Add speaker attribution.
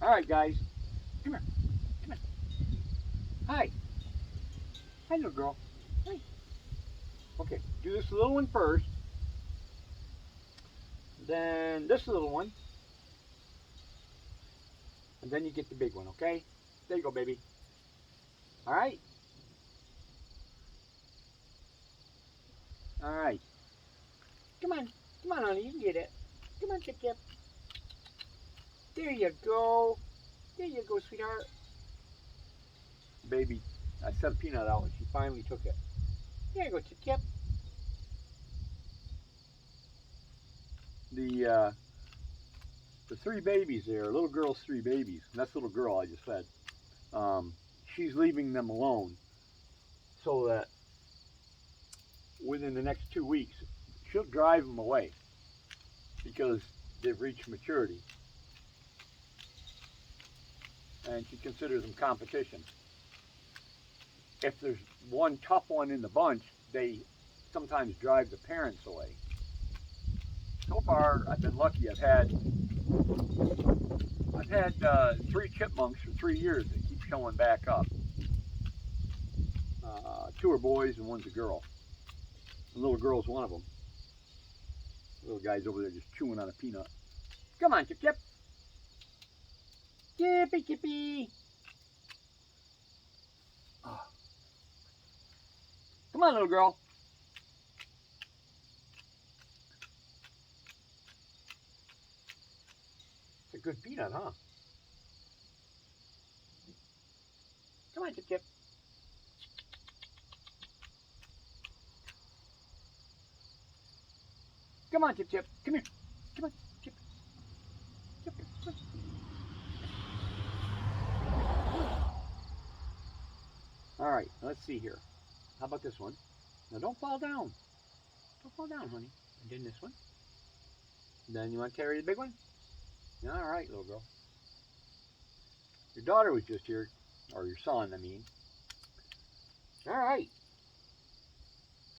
Speaker 1: All right, guys. Come here. Come here. Hi. Hi, little girl. Hi. Okay, do this little one first. Then this little one. And then you get the big one, okay? There you go, baby. All right? All right. Come on. Come on, honey. You can get it. Come on, Chip Chip. There you go. There you go, sweetheart. Baby, I sent Peanut out and she finally took it. There you go, Chip Chip. The uh, the three babies there, little girl's three babies. And that's little girl I just said. Um, she's leaving them alone so that within the next 2 weeks she'll drive them away because they've reached maturity and she considers them competition. If there's one tough one in the bunch, they sometimes drive the parents away. So far, I've been lucky. I've had three chipmunks for 3 years that keep showing back up. Two are boys and one's a girl. The little girl's one of them. The little guy's over there just chewing on a peanut. Come on, Chip Chip. Chippy Chippy. Oh. Come on, little girl. It's a good peanut, huh? Come on, Chip Chip. Come on, Chip Chip. Come here. Come on, Chip. Chip, Chip. All right, let's see here. How about this one? Now, don't fall down. Don't fall down, honey. And then this one. Then you want to carry the big one? All right, little girl. Your daughter was just here, or your son, I mean. All right.